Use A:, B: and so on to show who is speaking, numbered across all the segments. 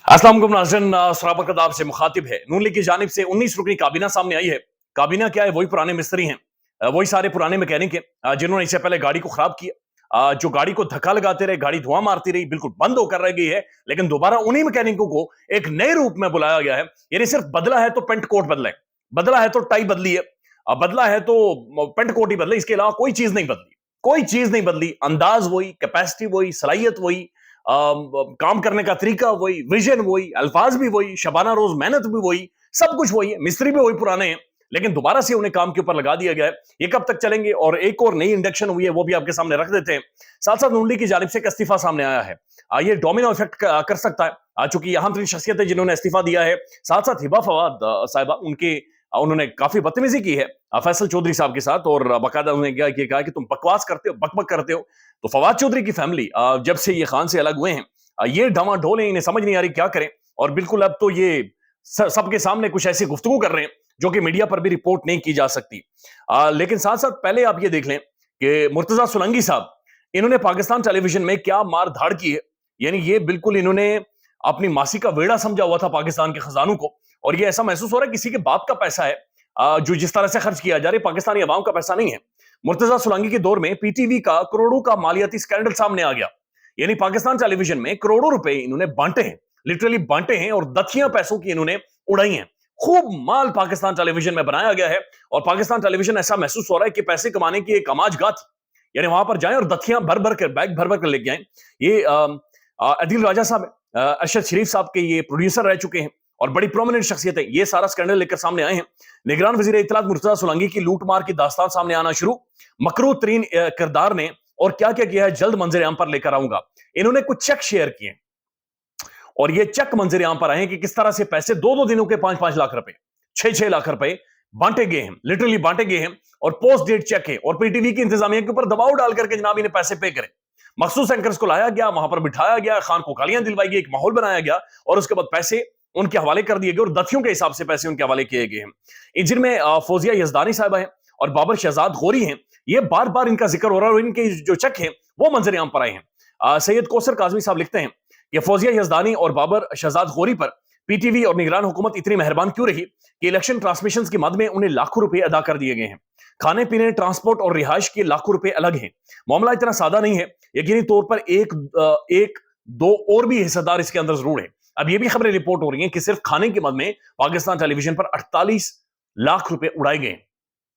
A: अस्सलाम वालेकुम नाज़रीन, सराबर कदाब से मुखातिब है। नून लीग की जानिब से 19 रुकनी काबीना सामने आई है। काबीना क्या है? वही पुराने मिस्त्री हैं, वही सारे पुराने मैकेनिक हैं, जिन्होंने इससे पहले गाड़ी को खराब किया, जो गाड़ी को धक्का लगाते रहे, गाड़ी धुआं मारती रही, बिल्कुल बंद होकर रह गई है। लेकिन दोबारा उन्हीं मैकेनिकों को एक नए रूप में बुलाया गया है। यानी सिर्फ बदला है तो पेंट कोट बदला है, बदला है तो टाई बदली है, बदला है तो पेंट कोट ही बदले, इसके अलावा कोई चीज नहीं बदली। कोई चीज नहीं बदली, अंदाज वही, कैपेसिटी वही, सलाहियत वही, काम करने का तरीका वही, विजन वही, अल्फाज भी वही, शबाना रोज मेहनत भी वही, सब कुछ वही है। मिस्त्री भी वही पुराने हैं, लेकिन दोबारा से उन्हें काम के ऊपर लगा दिया गया है। ये कब तक चलेंगे? और एक और नई इंडक्शन हुई है, वो भी आपके सामने रख देते हैं। साथ साथ नून लीग की जानिब से एक इस्तीफा सामने आया है। ये डोमिनो इफेक्ट कर सकता है, चूंकि अहम तरीन शख्सियत है जिन्होंने इस्तीफा दिया है। साथ साथ हिबा फवाद साहिबा, उन्होंने काफी बदतमीजी की है फैसल चौधरी साहब के साथ, और बाकायदा उन्होंने कहा कि तुम बकवास करते हो, बकबक करते हो। तो फवाद चौधरी की फैमिली जब से ये खान से अलग हुए हैं, ये डामाडोल है, इन्हें समझ नहीं आ रही क्या करें। और बिल्कुल अब तो ये सबके सामने कुछ ऐसी गुफ्तगू कर रहे हैं जो कि मीडिया पर भी रिपोर्ट नहीं की जा सकती। लेकिन साथ साथ पहले आप ये देख लें कि मुर्तजा सुलंगी साहब, इन्होंने पाकिस्तान टेलीविजन में क्या मार धाड़ की है। यानी ये बिल्कुल इन्होंने अपनी मासी का वेड़ा समझा हुआ था पाकिस्तान के खजानों को, और ये ऐसा महसूस हो रहा है किसी के बाप का पैसा है, जो जिस तरह से खर्च किया जा रहा है, पाकिस्तानी अवाम का पैसा नहीं है। मुर्तजा सुलंगी के दौर में पीटीवी का करोड़ों का मालियाती स्कैंडल सामने आ गया। यानी पाकिस्तान टेलीविजन में करोड़ों रुपए इन्होंने बांटे हैं, लिटरली बांटे हैं, और दथियां पैसों की इन्होंने उड़ाई हैं। खूब माल पाकिस्तान टेलीविजन में बनाया गया है, और पाकिस्तान टेलीविजन ऐसा महसूस हो रहा है कि पैसे कमाने की एक अमाज गाह थी। यानी वहां पर जाएं और दथियां भर भर कर, बैग भर भर कर लेके आए। ये अदील राजा साहब, अरशद शरीफ साहब के ये प्रोड्यूसर रह चुके हैं और बड़ी प्रोमिनेंट शख्सियत है। ये सारा स्कैंडल लेकर सामने आए हैं। निगरान वजीर इत्तलात मुर्तजा सुलंगी की लूटमार की दास्तान सामने आना शुरू। मकरूह तरीन किरदार ने और क्या क्या किया है, जल्द मंजर आम पर लेकर आऊंगा। इन्होंने कुछ चेक शेयर किए, और ये चेक मंजर आम पर आए हैं कि किस तरह से पैसे 2-2 दिनों के 5-5 लाख रुपए, 6-6 लाख रुपए बांटे गए हैं, लिटरली बांटे गए हैं, और पोस्ट डेट चेक है। और पीटीवी की इंतजामिया के ऊपर दबाव डाल करके जनाब इन्हें पैसे पे करें। मखसूस एंकर्स को लाया गया, वहां पर बिठाया गया, खान को गालियां दिलवाई गई, एक माहौल बनाया गया, और उसके बाद पैसे उनके हवाले कर दिए गए, और दथियों के हिसाब से पैसे उनके हवाले किए गए हैं। जिनमें फौजिया यजदानी साहबा है और बाबर शहजाद गौरी हैं। ये बार बार इनका जिक्र हो रहा है, और इनके जो चेक हैं वो मंजर आम पर आए हैं। सैयद कौसर काजमी साहब लिखते हैं कि फौजिया यजदानी और बाबर शहजाद गौरी पर पीटीवी और निगरान हुकूमत इतनी मेहरबान क्यों रही कि इलेक्शन ट्रांसमिशन की मद में उन्हें लाखों रुपए अदा कर दिए गए हैं। खाने पीने, ट्रांसपोर्ट और रिहाइश के लाखों रुपए अलग हैं। मामला इतना सादा नहीं है, यकीनी तौर पर एक दो और भी हिस्सेदार इसके अंदर जरूर है। अब ये भी खबरें रिपोर्ट हो रही हैं कि सिर्फ खाने की मद में पाकिस्तान टेलीविजन पर 48 लाख रुपए उड़ाए गए।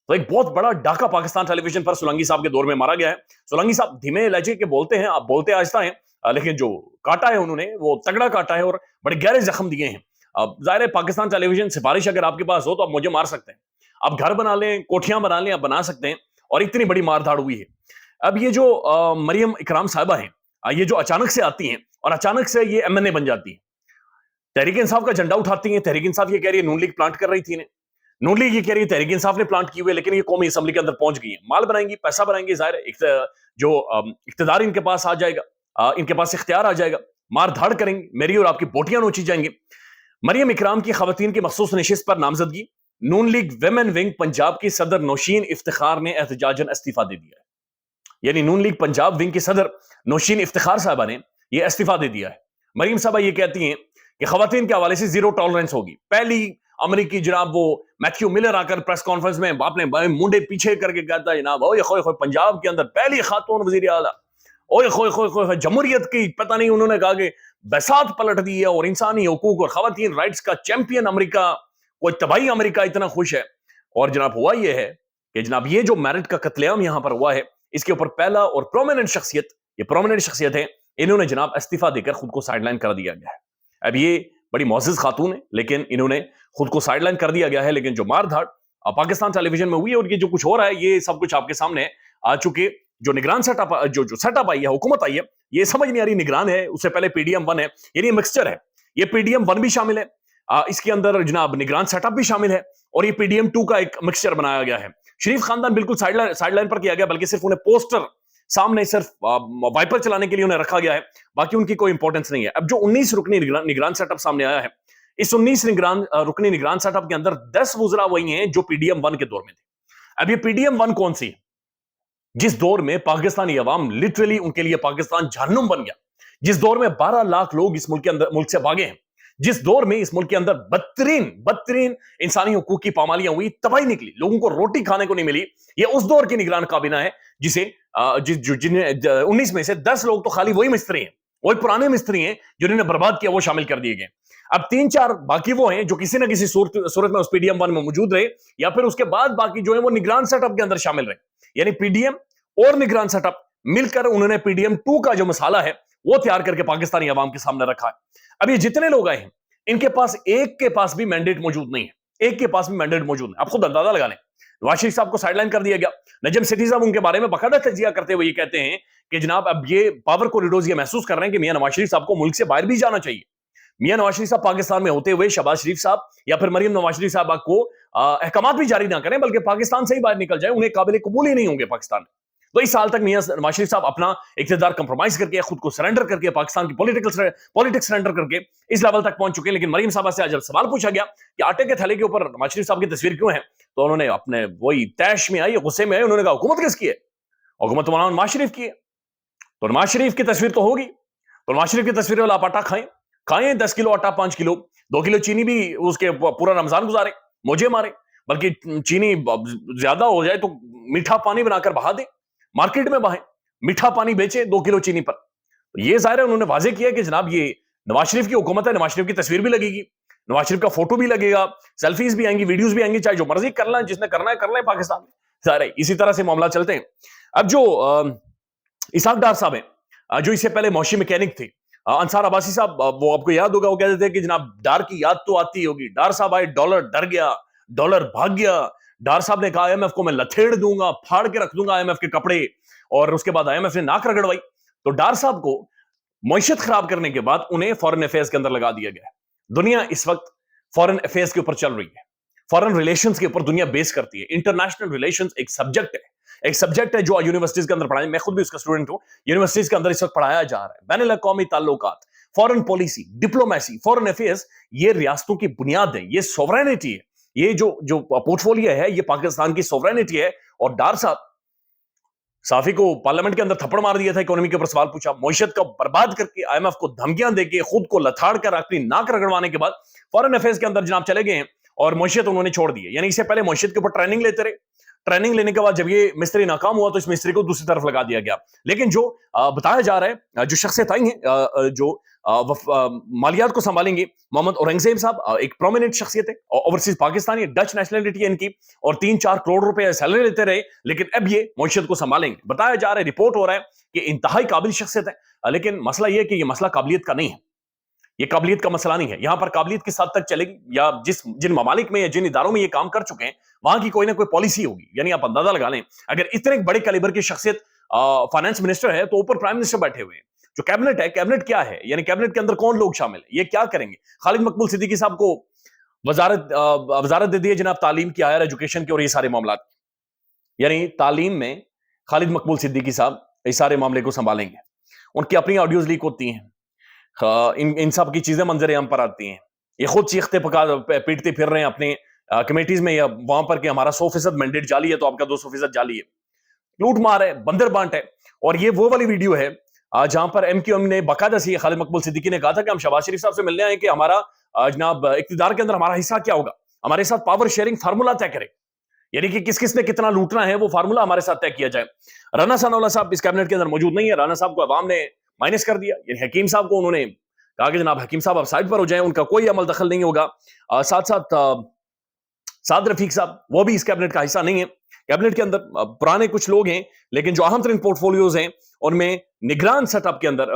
A: तो एक बहुत बड़ा डाका पाकिस्तान टेलीविजन पर सुलंगी साहब के दौर में मारा गया है। सुलंगी साहब धीमे लहजे के बोलते हैं, आप बोलते आहिस्ता हैं, लेकिन जो काटा है उन्होंने वो तगड़ा काटा है, और बड़े गहरे जख्म दिए हैं। अब जाहिर है पाकिस्तान टेलीविजन सिफारिश अगर आपके पास हो तो आप मुझे मार सकते हैं, आप घर बना लें, कोठियां बना लें, आप बना सकते हैं। और इतनी बड़ी मारधाड़ हुई है। अब ये जो मरियम इकराम साहिबा हैं, ये जो अचानक से आती हैं और अचानक से ये एमएनए बन जाती है, तहरीक इंसाफ का झंडा उठाती हैं। तहरीक इंसाफ ये कह रही है नून लीग प्लांट कर रही थी इन्हें, नून लीग ये कह रही है तहरीक इंसाफ ने प्लांट की हुई है, लेकिन ये कौमी असेंबली के अंदर पहुंच गई है। माल बनाएंगी, पैसा बनाएंगी, जाहिर है जो इख्तियार इनके पास आ जाएगा, इनके पास इख्तियार आ जाएगा, मार धाड़ करेंगे, मेरी और आपकी बोटियां नोची जाएंगी। मरियम इकराम की खवातीन की मखसूस नशिस्त पर नामजदगी, नून लीग विमेन विंग पंजाब की सदर नौशीन इफ्तिखार ने एहतजाजन इस्तीफा दे दिया है। यानी नून लीग पंजाब विंग की सदर नौशीन इफ्तिखार साहबा ने यह इस्तीफा दे दिया है। मरियम साहबा ये कहती हैं कि खवातीन के हवाले से जीरो टॉलरेंस होगी। पहली अमेरिकी जनाब वो मैथ्यू मिलर आकर प्रेस कॉन्फ्रेंस में बाप ने मुंडे पीछे करके कहता है, जनाब ओए खोए खोए पंजाब के अंदर पहली खातून वजीर आला, ओए खोए खोए खोए जमहूरियत की पता नहीं उन्होंने कहा कि बसात पलट दी है, और इंसानी हुकूक और खवातीन राइट्स का चैंपियन अमेरिका, कोई तबाही अमेरिका इतना खुश है। और जनाब हुआ ये है कि जनाब ये जो मैरिट का कत्लेआम यहां पर हुआ है, इसके ऊपर पहला और प्रोमिनेंट शख्सियत, ये प्रोमिनेंट शख्सियत है, इन्होंने जनाब इस्तीफा देकर खुद को साइडलाइन कर दिया गया है। अब ये बड़ी मोअज़्ज़ज़ खातून है, लेकिन इन्होंने खुद को साइडलाइन कर दिया गया है। लेकिन जो मारधाड़ पाकिस्तान टेलीविजन में हुई है, और ये जो कुछ हो रहा है, ये सब कुछ आपके सामने आ चुके। जो निगरान सेटअप, जो सेटअप आई है, हुकूमत आई है, ये समझ नहीं आ रही निगरान है, उससे पहले पीडीएम 1 है, यानी मिक्सचर है। ये पीडीएम 1 भी शामिल है, इसके अंदर जनाब निगरान सेटअप भी शामिल है, और ये पीडीएम 2 का एक मिक्सचर बनाया गया है। शरीफ खानदान बिल्कुल साइडलाइन पर किया गया, बल्कि सिर्फ उन्हें पोस्टर सामने, सिर्फ वाइपर चलाने के लिए उन्हें रखा गया है, बाकी उनकी कोई इंपॉर्टेंस नहीं है। अब जो 19 रुकनी निगरान सेटअप सामने आया है, इस 19 रुकनी निगरान सेटअप के अंदर 10 वुज़रा वही हैं जो पीडीएम 1 के दौर में थे। अब ये पीडीएम 1 कौन सी है? जिस दौर में पाकिस्तानी अवाम लिटरली उनके लिए पाकिस्तान जहन्नुम बन गया, जिस दौर में 12 लाख लोग इस मुल्क से भागे हैं, जिस दौर में इस मुल्क के अंदर बदतरीन इंसानी हुकूक की पामालियां हुई, तबाही निकली, लोगों को रोटी खाने को नहीं मिली, ये उस दौर की निगरान काबीना है जिसे जिन्हें 19 में से 10 लोग तो खाली वही मिस्त्री हैं, वही पुराने मिस्त्री हैं जिन्होंने बर्बाद किया, वो शामिल कर दिए गए। अब 3-4 बाकी वो हैं जो किसी ना किसी सूरत में उस पीडीएम 1 में मौजूद रहे, या फिर उसके बाद बाकी जो है वो निगरान सेटअप के अंदर शामिल रहे। यानी पीडीएम और निगरान सेटअप मिलकर उन्होंने पीडीएम 2 का जो मसाला है वो तैयार करके पाकिस्तानी अवाम के सामने रखा है। अब ये जितने लोग आए हैं, इनके पास एक के पास भी मैंडेट मौजूद नहीं है, एक के पास भी मैंडेट मौजूद नहीं। आप खुद अंदाजा लगा लें, नवाज शरीफ साहब को साइडलाइन कर दिया गया। नजम सेठी साहब उनके बारे में बकायदा तजिया करते हुए ये कहते हैं कि जनाब अब ये पावर कॉरिडोर्स ये महसूस कर रहे हैं कि मियां नवाज शरीफ साहब को मुल्क से बाहर भी जाना चाहिए। मियां नवाज शरीफ साहब पाकिस्तान में होते हुए शहबाज शरीफ साहब या फिर मरियम नवाज शरीफ साहब को अहकामात भी जारी ना करें, बल्कि पाकिस्तान से ही बाहर निकल जाए, उन्हें काबिल कबूल ही नहीं होंगे पाकिस्तान में। तो इस साल तक मियां नवाज शरीफ साहब अपना इख्तियार कंप्रोमाइज करके, खुद को सरेंडर करके, पाकिस्तान की पॉलिटिक्स सरेंडर करके इस लेवल तक पहुंच चुके हैं। लेकिन मरियम साहब से जब सवाल पूछा गया कि आटे के थैले के ऊपर नवाज शरीफ साहब की तस्वीर क्यों है, तो उन्होंने अपने वही तैश में आई, गुस्से में आई, उन्होंने कहा हुकूमत किसकी है? हुकूमत मौलाना नवाज शरीफ की है। तो नवाज शरीफ की तस्वीर तो होगी, तो नवाज शरीफ की तस्वीर वाला आप आटा खाएं 10 किलो आटा, 5 किलो, 2 किलो चीनी भी उसके पूरा रमजान गुजारे, मौजे मारे, बल्कि चीनी ज्यादा हो जाए तो मीठा पानी बनाकर बहा दे, मार्केट में बहाए, मीठा पानी बेचे 2 किलो चीनी पर। तो ये जाहिर है उन्होंने वाजे किया कि जनाब ये नवाज शरीफ की हुकूमत है, नवाज शरीफ की तस्वीर भी लगेगी, नवाज शरीफ का फोटो भी लगेगा, सेल्फीज भी आएंगी, वीडियोस भी आएंगी, चाहे जो मर्जी कर लें, जिसने करना है कर लें पाकिस्तान में। सारे इसी तरह से मामला चलते हैं। अब जो इसहाक डार साहब हैं, जो इससे पहले मौशी मैकेनिक थे, अंसार अब्बासी साहब, वो आपको याद होगा, वो कहते थे कि जनाब डार की याद तो आती होगी, डार साहब आए, डॉलर डर गया, डॉलर भाग गया, डार साहब ने कहा आईएमएफ को मैं लथेड़ दूंगा, फाड़ के रख दूंगा आईएमएफ के कपड़े, और उसके बाद आईएमएफ ने नाक रगड़वाई। तो डार साहब को मईशत खराब करने के बाद उन्हें फॉरेन अफेयर्स के अंदर लगा दिया गया। दुनिया इस वक्त फॉरेन अफेयर्स के ऊपर चल रही है, फॉरेन रिलेशंस के ऊपर दुनिया बेस करती है। इंटरनेशनल रिलेशंस एक सब्जेक्ट है जो यूनिवर्सिटीज के अंदर पढ़ाया, मैं खुद भी उसका स्टूडेंट हूं, यूनिवर्सिटीज के अंदर इस वक्त पढ़ाया जा रहा है। बैनुल अक़वामी ताल्लुकात, foreign policy, diplomacy, foreign affairs, ये रियासतों की बुनियाद है, ये सोवरेनिटी है, ये जो पोर्टफोलियो है ये पाकिस्तान की सोवरेनिटी है। और डार साहब साफी को पार्लियामेंट के अंदर थप्पड़ मार दिया था, इकोनॉमी के ऊपर सवाल पूछा, मईशत को बर्बाद करके, आईएमएफ को धमकियां देके, खुद को लथाड़ कर अपनी नाक रगड़वाने के बाद फॉरेन अफेयर्स के अंदर जनाब चले गए हैं और मईशत उन्होंने छोड़ दी है। यानी इससे पहले मईशत के ऊपर ट्रेनिंग लेते रहे, ट्रेनिंग लेने के बाद जब ये मिस्त्री नाकाम हुआ तो इस मिस्त्री को दूसरी तरफ लगा दिया गया। लेकिन जो बताया जा रहा है, जो शख्सियत आई है जो मालियात को संभालेंगे, मोहम्मद औरंगजेब साहब एक प्रोमिनेंट शख्सियत है, ओवरसीज पाकिस्तानी, डच नेशनलिटी है इनकी, और 3-4 करोड़ रुपए सैलरी लेते रहे, लेकिन अब ये मईशत को संभालेंगे। बताया जा रहा है, रिपोर्ट हो रहा है कि इंतहाई काबिल शख्सियत है। लेकिन मसला यह है कि यह मसला काबिलियत का नहीं है, ये काबिलियत का मसला नहीं है। यहां पर काबिलियत किस हद तक चलेगी, या जिन ममालिक में या जिन इदारों में ये काम कर चुके हैं वहां की कोई ना कोई पॉलिसी होगी। यानी आप अंदाजा लगा लें, अगर इतने बड़े कैलिबर की शख्सियत फाइनेंस मिनिस्टर है तो ऊपर प्राइम मिनिस्टर बैठे हुए हैं। जो कैबिनेट है, कैबिनेट क्या है, यानी कैबिनेट के अंदर कौन लोग शामिल है, ये क्या करेंगे। खालिद मकबूल सिद्दीकी साहब को वजारत दे दी है जनाब तालीम की, हायर एजुकेशन की, और ये सारे मामला, यानी तालीम में खालिद मकबूल सिद्दीकी साहब इस सारे मामले को संभालेंगे। उनकी अपनी ऑडियोज लीक होती हैं, इन सब की चीजें मंजर आम पर आती हैं, ये खुद चीखते पीटते फिर रहे हैं अपने कमेटीज में या वहां पर कि हमारा 100% मैंडेट जाली है तो आपका 200% जाली है, लूट मार है, बंदर बांट है। और ये वो वाली वीडियो है जहां पर एमक्यूएम ने बाकायदा से खालिद मकबूल सिद्दीकी ने कहा था कि हम शहबाज शरीफ साहब से मिलने आए कि हमारा जनाब इक्तिदार के अंदर हमारा हिस्सा क्या होगा, हमारे साथ पावर शेयरिंग फार्मूला तय करे, यानी कि किस किस ने कितना लूटना है वो फार्मूला हमारे साथ तय किया जाए। राना सनाउल्लाह साहब इस कैबिनेट के अंदर मौजूद नहीं है, राना साहब को अवाम ने माइनस कर दिया। यानी हकीम साहब को उन्होंने कहा कि जनाब हकीम साहब आप साइड पर हो जाएं, उनका कोई अमल दखल नहीं होगा। साथ साथ साद रफीक साहब, वो भी इस कैबिनेट का हिस्सा नहीं है। कैबिनेट के अंदर पुराने कुछ लोग हैं, लेकिन जो अहम तरीन पोर्टफोलियोज हैं उनमें निगरान सेटअप के अंदर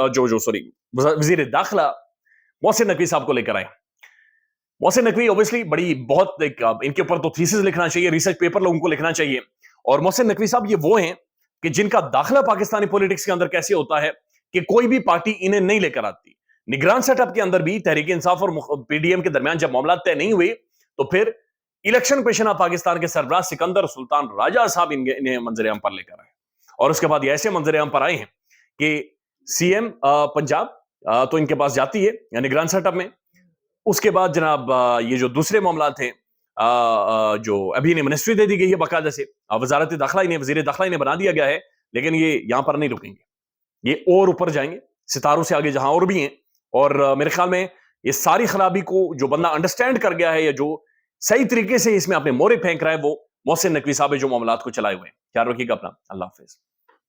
A: वजीर दाखिला मोहसिन नकवी साहब को लेकर आए। मोहसिन नकवी ऑब्वियसली बहुत इनके ऊपर तो थीसिस लिखना चाहिए, रिसर्च पेपर लोगों को लिखना चाहिए। और मोहसिन नकवी साहब ये वो हैं कि जिनका दाखिला पाकिस्तानी पॉलिटिक्स के अंदर कैसे होता है कि कोई भी पार्टी इन्हें नहीं लेकर आती। निगरान सेटअप के अंदर भी तहरीक इंसाफ और पीडीएम के दरमियान जब मामला तय नहीं हुए तो फिर इलेक्शन पेशना पाकिस्तान के सरबराह सिकंदर सुल्तान राजा साहब इन्हें मंजर आम पर लेकर आए, और उसके बाद ये ऐसे मंजर आम पर आए हैं कि सीएम पंजाब तो इनके पास जाती है निगरान सेटअप में। उसके बाद जनाब ये जो दूसरे मामला थे, जो अभी इन्हें मिनिस्ट्री दे दी गई है बाकायदा से, वजारत दाखिला इन्हें वजीर दाखिला इन्हें बना दिया गया है, लेकिन ये यहां पर नहीं रुकेंगे, ये और ऊपर जाएंगे, सितारों से आगे जहां और भी हैं। और मेरे ख्याल में یہ ساری خرابی کو جو بندہ انڈرسٹینڈ کر گیا ہے یا جو صحیح طریقے سے اس میں اپنے مورے پھینک رہا ہے وہ محسن نقوی صاحب ہے جو معاملات کو چلائے ہوئے ہیں. خیال رکھیے گا اپنا. اللہ حافظ.